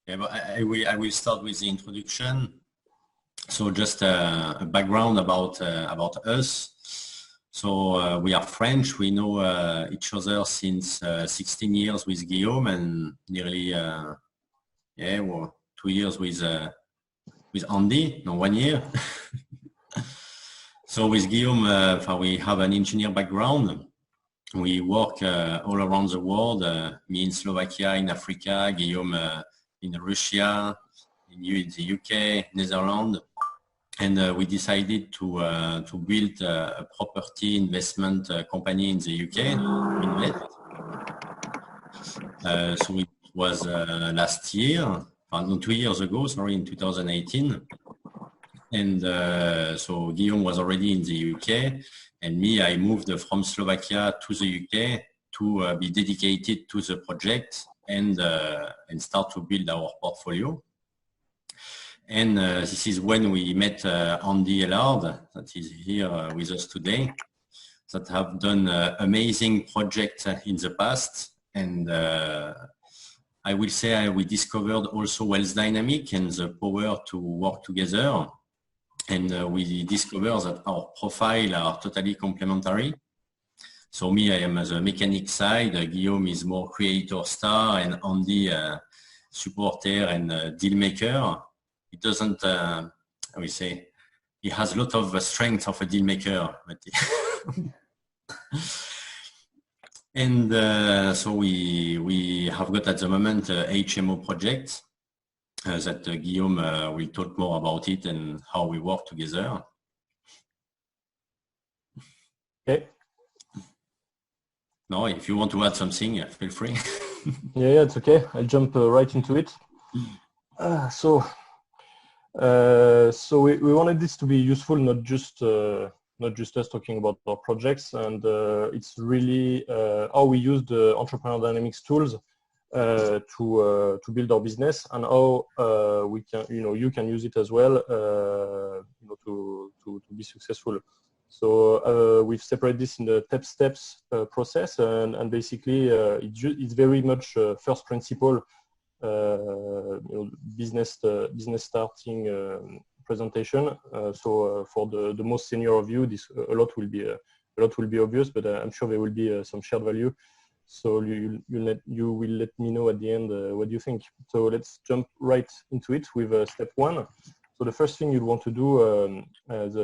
Yeah, but I will start with the introduction. So just a background about us. So we are French. We know each other since 16 years with Guillaume and nearly 2 years with Andy. No, 1 year. So with Guillaume, we have an engineer background. We work all around the world. Me in Slovakia, in Africa. Guillaume in Russia, in the UK, Netherlands. And we decided to build a property investment company in the UK. So it was last year, no, 2 years ago, sorry, in 2018. And so Guillaume was already in the UK, and me, I moved from Slovakia to the UK to be dedicated to the project and start to build our portfolio. And this is when we met Andy Ellard, that is here with us today, that have done amazing projects in the past. And I will say we discovered also Wealth Dynamic and the power to work together. And we discovered that our profile are totally complementary. So me, I am the mechanic side, Guillaume is more creator star, and Andy supporter and deal maker. It doesn't, we say, he has a lot of strength of a deal maker. But and so we have got at the moment HMO project that Guillaume will talk more about it and how we work together. Okay. No, if you want to add something, feel free. Yeah, it's okay. I'll jump right into it. So we wanted this to be useful, not just us talking about our projects, and it's really how we use the Entrepreneur Dynamics tools to build our business, and how we can, you can use it as well, to be successful. So we've separated this in the steps process, and basically it's very much first principle. Business starting presentation. So for the most senior of you, this a lot will be obvious, but I'm sure there will be some shared value. So you will let me know at the end what you think. So let's jump right into it with step 1. So the first thing you'd want to do as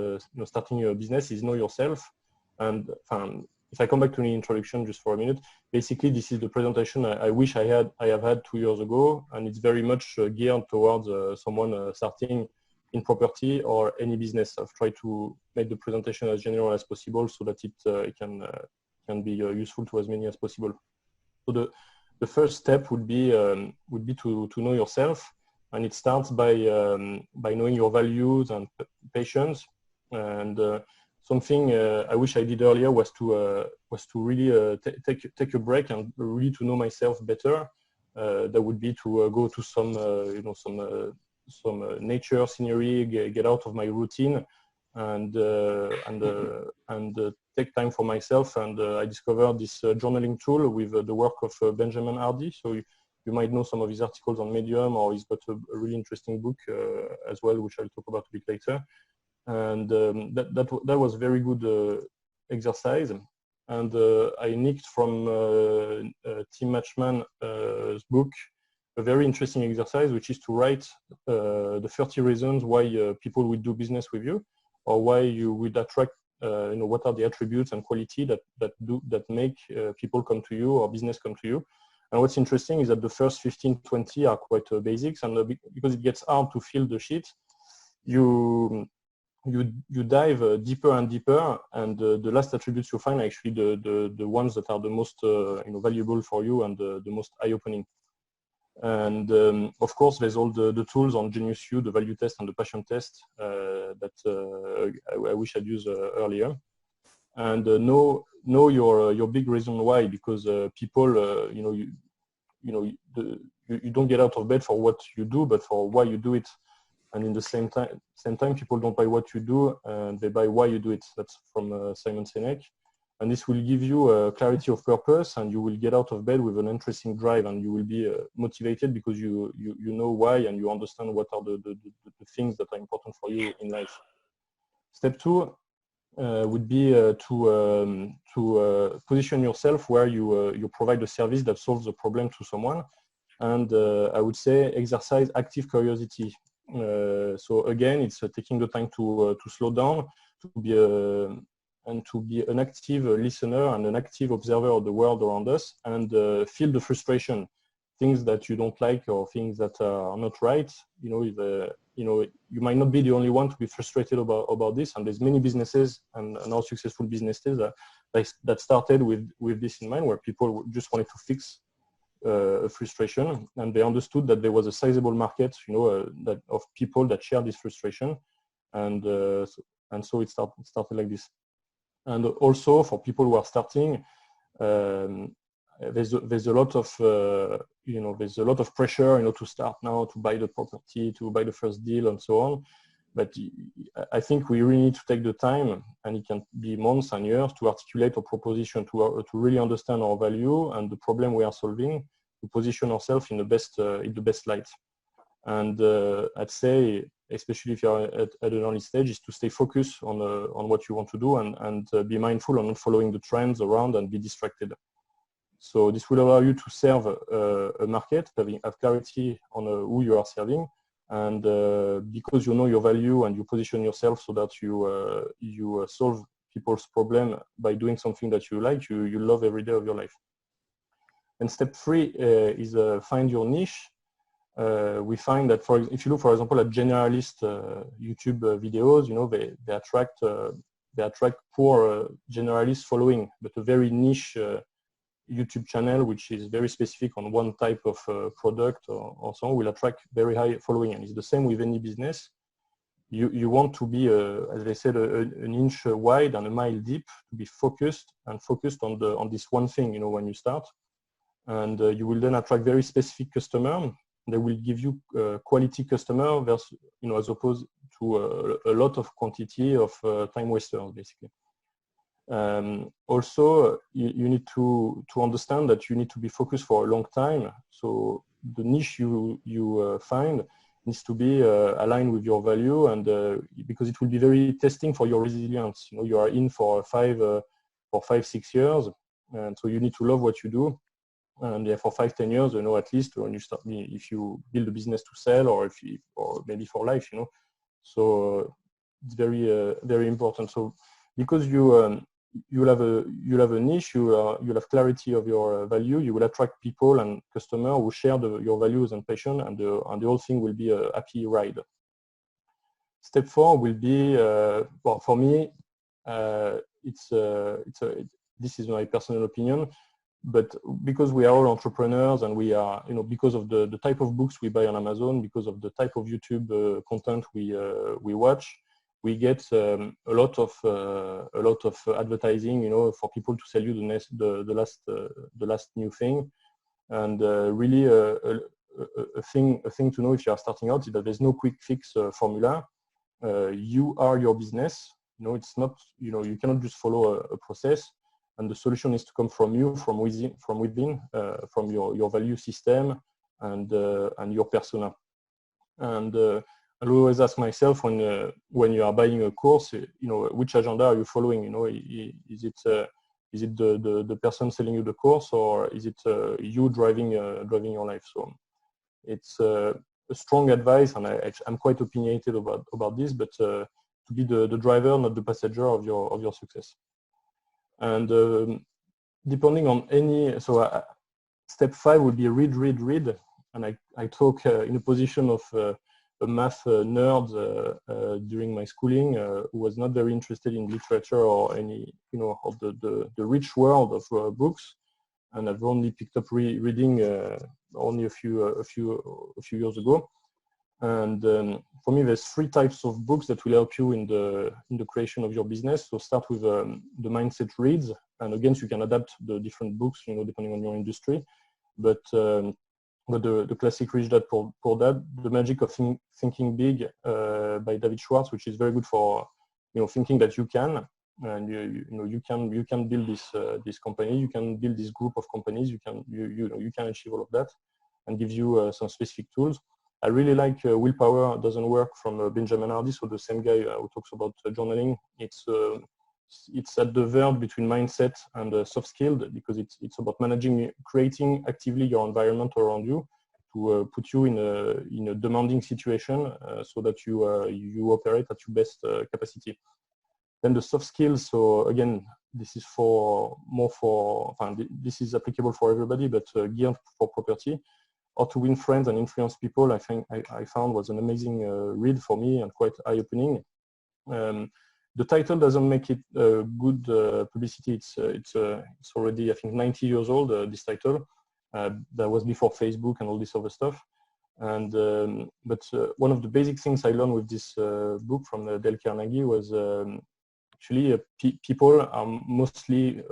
starting your business is know yourself. And if I come back to the introduction just for a minute, basically this is the presentation I wish I have had 2 years ago, and it's very much geared towards someone starting in property or any business. I've tried to make the presentation as general as possible so that it can be useful to as many as possible. So the first step would be to know yourself, and it starts by knowing your values and passions. And something I wish I did earlier was to really take a break and really to know myself better. That would be to go to some nature scenery, get out of my routine, and take time for myself. And I discovered this journaling tool with the work of Benjamin Hardy. So you might know some of his articles on Medium, or he's got a really interesting book as well, which I'll talk about a bit later. And that was very good exercise. And I nicked from Tim Matchman's book a very interesting exercise, which is to write the 30 reasons why people would do business with you, or why you would attract. What are the attributes and quality that make people come to you or business come to you. And what's interesting is that the first 15, 20 are quite basics, and because it gets hard to fill the sheet, you dive deeper and deeper, and the last attributes you find are actually the ones that are the most valuable for you and the most eye-opening. And of course, there's all the tools on Genius U, the value test and the passion test that I wish I'd used earlier. And know your big reason why, because people, you don't get out of bed for what you do, but for why you do it. And in the same time, people don't buy what you do, and they buy why you do it. That's from Simon Sinek. And this will give you a clarity of purpose, and you will get out of bed with an interesting drive, and you will be motivated because you know why, and you understand what are the things that are important for you in life. Step 2 would be to position yourself where you provide a service that solves a problem to someone. And I would say exercise active curiosity. So again, it's taking the time to slow down, to be an active listener and an active observer of the world around us, and feel the frustration, things that you don't like or things that are not right. You might not be the only one to be frustrated about this, and there's many businesses and now successful businesses that started with this in mind, where people just wanted to fix a frustration, and they understood that there was a sizable market, that of people that share this frustration, and so it started like this. And also for people who are starting, there's a lot of there's a lot of pressure, to start now, to buy the property, to buy the first deal, and so on. But I think we really need to take the time, and it can be months and years, to articulate a proposition, to really understand our value and the problem we are solving, to position ourselves in the best light. And I'd say, especially if you're at an early stage, is to stay focused on what you want to do, and be mindful on not following the trends around and be distracted. So this will allow you to serve a market, have clarity on who you are serving, and because you know your value and you position yourself so that you solve people's problem by doing something that you like, you love every day of your life. And step 3 is find your niche. We find that if you look, for example, at generalist YouTube videos, they attract poor generalist following, but a very niche YouTube channel, which is very specific on one type of product or so, will attract very high following. And it's the same with any business. You want to be, as I said, an inch wide and a mile deep, to be focused on this one thing, when you start. And you will then attract very specific customer. They will give you quality customer versus, as opposed to a lot of quantity of time wasters, basically. Also, you need to understand that you need to be focused for a long time. So the niche you find needs to be aligned with your value, and because it will be very testing for your resilience. You are in for 5-6 years, and so you need to love what you do. And for 5-10 years, at least when you start, if you build a business to sell, or maybe for life, So it's very very important. So because you'll have a niche, you'll have clarity of your value, you will attract people and customers who share your values and passion, and the whole thing will be a happy ride. Step 4 will be, well, for me, this is my personal opinion, but because we are all entrepreneurs, and we are, because of the type of books we buy on Amazon, because of the type of YouTube content we watch, we get a lot of advertising, for people to sell you the last new thing. And really, a thing to know if you are starting out is that there's no quick fix formula. You are your business. It's not, you cannot just follow a process. And the solution is to come from you, from within, from your value system and your persona. And I always ask myself, when you are buying a course, which agenda are you following? Is it the person selling you the course, or is it you driving your life? So it's a strong advice, and I'm quite opinionated about this, but to be the driver, not the passenger of your success. And depending on step 5 would be read. And I talk in a position of a math nerd during my schooling, who was not very interested in literature or any, of the rich world of books. And I've only picked up reading only a few years ago. And for me, there's 3 types of books that will help you in the creation of your business. So start with the mindset reads, and again, you can adapt the different books, depending on your industry. But the classic Rich Dad Poor Dad, The Magic of Thinking Big by David Schwartz, which is very good for thinking that you can. and you can build this company, you can build this group of companies, you can achieve all of that, and gives you some specific tools. I really like Willpower Doesn't Work from Benjamin Hardy, so the same guy who talks about journaling. It's at the verge between mindset and soft skilled, because it's about creating actively your environment around you to put you in a demanding situation so that you operate at your best capacity. Then the soft skills. So again, this is this is applicable for everybody, but geared for property. How to Win Friends and Influence People, I think I found was an amazing read for me and quite eye-opening. The title doesn't make it good publicity. It's already, I think, 90 years old, this title. That was before Facebook and all this other stuff. And but one of the basic things I learned with this book from Dale Carnegie was actually people are mostly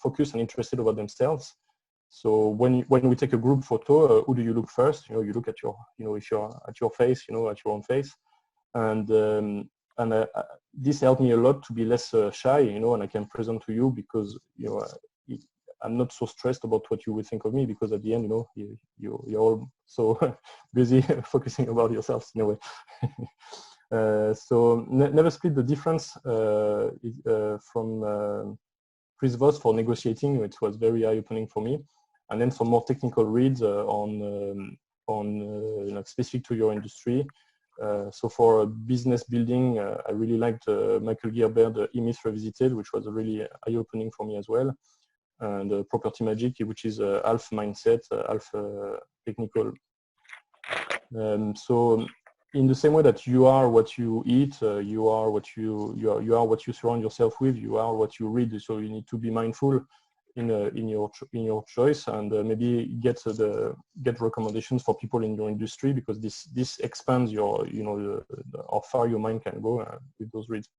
focused and interested about themselves. So when we take a group photo, who do you look first? You look at your, if you're at your face, at your own face, and this helped me a lot to be less shy, and I can present to you because I'm not so stressed about what you would think of me, because at the end, you're all so busy focusing about yourselves in a way. So never split the difference from Chris Voss for negotiating, which was very eye-opening for me. And then some more technical reads on specific to your industry. So for business building, I really liked Michael Gerber, E-Myth Revisited, which was really eye-opening for me as well. And Property Magic, which is half mindset, half technical. So in the same way that you are what you eat, you are what you surround yourself with, you are what you read. So you need to be mindful in your choice, and maybe get recommendations for people in your industry, because this expands your how far your mind can go with those reads.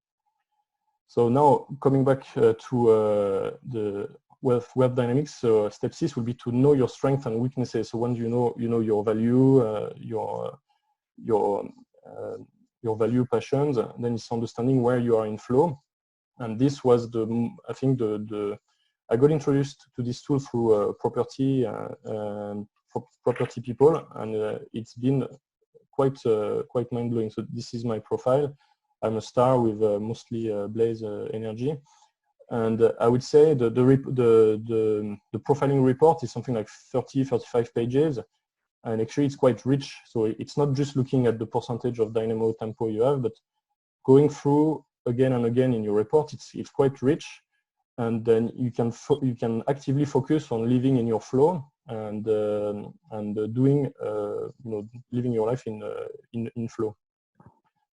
So now coming back to the wealth dynamics. So step 6 will be to know your strengths and weaknesses. So once you know your value, your value, passions, then it's understanding where you are in flow. And this was I think I got introduced to this tool through property people, and it's been quite mind-blowing. So this is my profile. I'm a star with mostly blaze energy, and I would say the profiling report is something like 30-35 pages, and actually it's quite rich. So it's not just looking at the percentage of dynamo tempo you have, but going through again and again in your report. It's quite rich. And then you can actively focus on living in your flow and doing living your life in flow.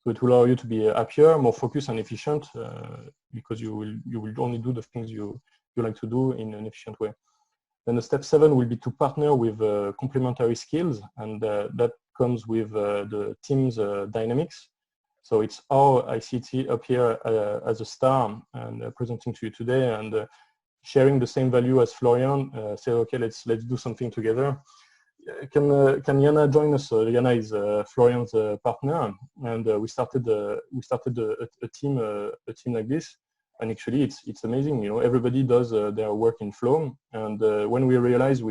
So it will allow you to be happier, more focused and efficient, because you will only do the things you like to do in an efficient way. Then the step 7 will be to partner with complementary skills, and that comes with the team's dynamics. So it's how I see it up here as a star and presenting to you today, and sharing the same value as Florian. Say, okay, let's do something together. Can Yana join us? Yana is Florian's partner, and we started a team like this. And actually, it's amazing. Everybody does their work in flow, and when we realized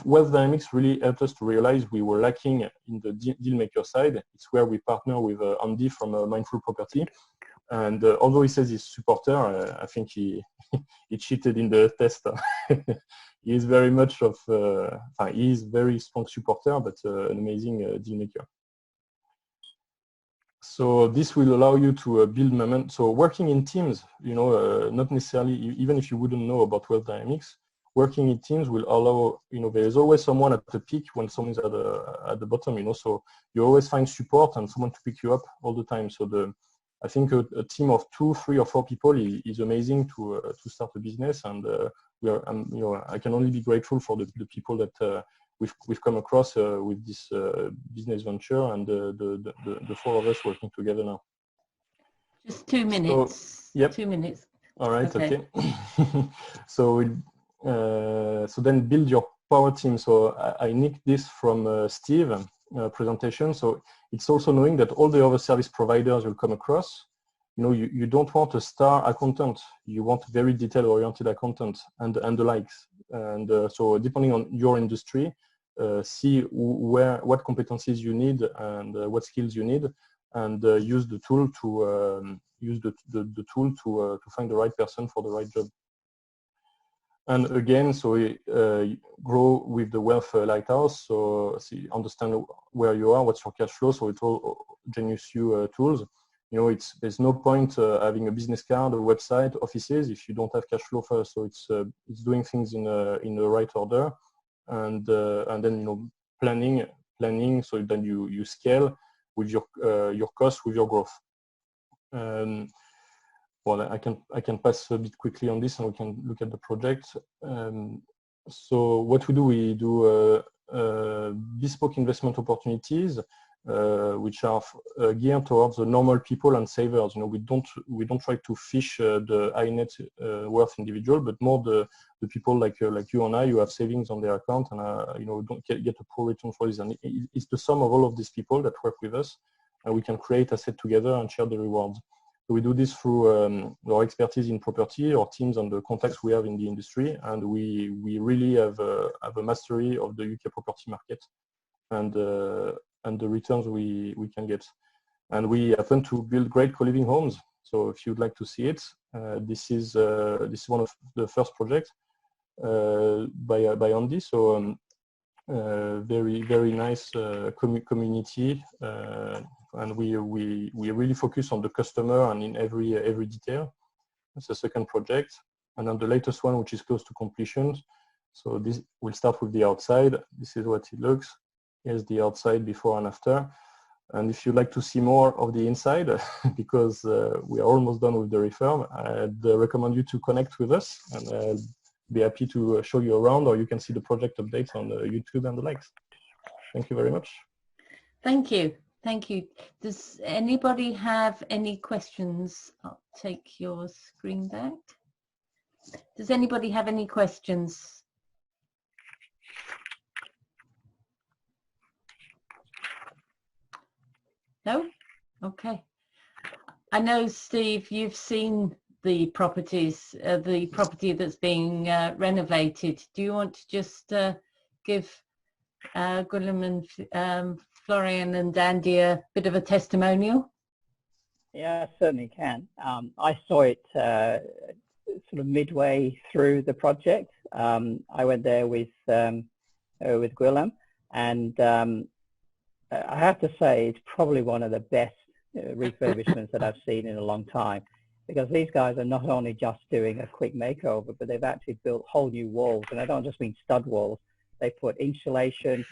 Wealth Dynamics really helped us to realize we were lacking in the deal maker side. It's where we partner with Andy from Mindful Property. And although he says he's a supporter, I think he cheated in the test. He is very much of, he is very strong supporter, but an amazing deal maker. So this will allow you to build momentum. So working in teams, not necessarily, even if you wouldn't know about Wealth Dynamics, working in teams will allow, there's always someone at the peak when someone's at the bottom, so you always find support and someone to pick you up all the time. So I think a team of 2, 3, or 4 people is amazing to start a business, and I can only be grateful for the people that we've come across with this business venture, and the 4 of us working together now. Just 2 minutes. So, yep. 2 minutes. All right. Okay. So then build your power team. So I nicked this from Steve's presentation. So it's also knowing that all the other service providers will come across, you don't want a star accountant. You want very detail-oriented accountant and the likes. And so depending on your industry, see what competencies you need and what skills you need, and use the tool to to find the right person for the right job. And again, so grow with the Wealth Lighthouse. So understand where you are, what's your cash flow. So it's all Genius U tools. There's no point having a business card, a website, offices if you don't have cash flow first. So it's doing things in the right order, and then planning so then you scale with your costs with your growth. Well, I can pass a bit quickly on this, and we can look at the project. So what we do bespoke investment opportunities, which are geared towards the normal people and savers. We don't try to fish the high net worth individual, but more the people like you and I, who have savings on their account and don't get a poor return for this. And it's the sum of all of these people that work with us, and we can create assets together and share the rewards. So we do this through our expertise in property, our teams, and the contacts we have in the industry, and we really have a mastery of the UK property market and the returns we can get. And we happen to build great co-living homes. So if you'd like to see it, this is one of the first projects by Andy. So very nice community. And we really focus on the customer and in every detail. That's the second project. And then the latest one, which is close to completion. So this will start with the outside. This is what it looks. Here's the outside before and after. And if you'd like to see more of the inside, because we are almost done with the refurb, I'd recommend you to connect with us, and I'll be happy to show you around, or you can see the project updates on YouTube and the likes. Thank you very much. Thank you. Thank you. Does anybody have any questions? I'll take your screen back. Does anybody have any questions? No? Okay. I know, Steve, you've seen the properties, the property that's being renovated. Do you want to just give Guillaume and Florian and Andy a bit of a testimonial? Yeah, I certainly can. I saw it sort of midway through the project. I went there with Guillaume, and I have to say it's probably one of the best refurbishments that I've seen in a long time, because these guys are not only just doing a quick makeover, but they've actually built whole new walls. And I don't just mean stud walls. They put insulation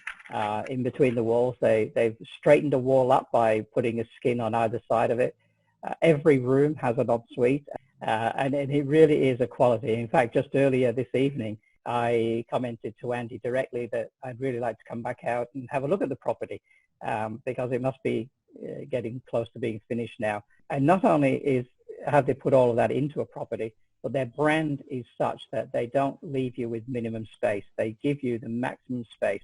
in between the walls. They've straightened the wall up by putting a skin on either side of it. Every room has an ensuite, and it really is a quality. In fact, just earlier this evening, I commented to Andy directly that I'd really like to come back out and have a look at the property, because it must be getting close to being finished now. And not only have they put all of that into a property, but their brand is such that they don't leave you with minimum space. They give you the maximum space.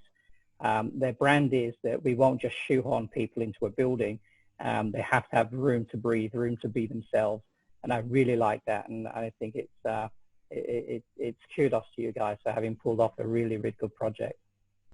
Their brand is that we won't just shoehorn people into a building. They have to have room to breathe, room to be themselves. And I really like that. And I think it's kudos to you guys for having pulled off a really, really good project.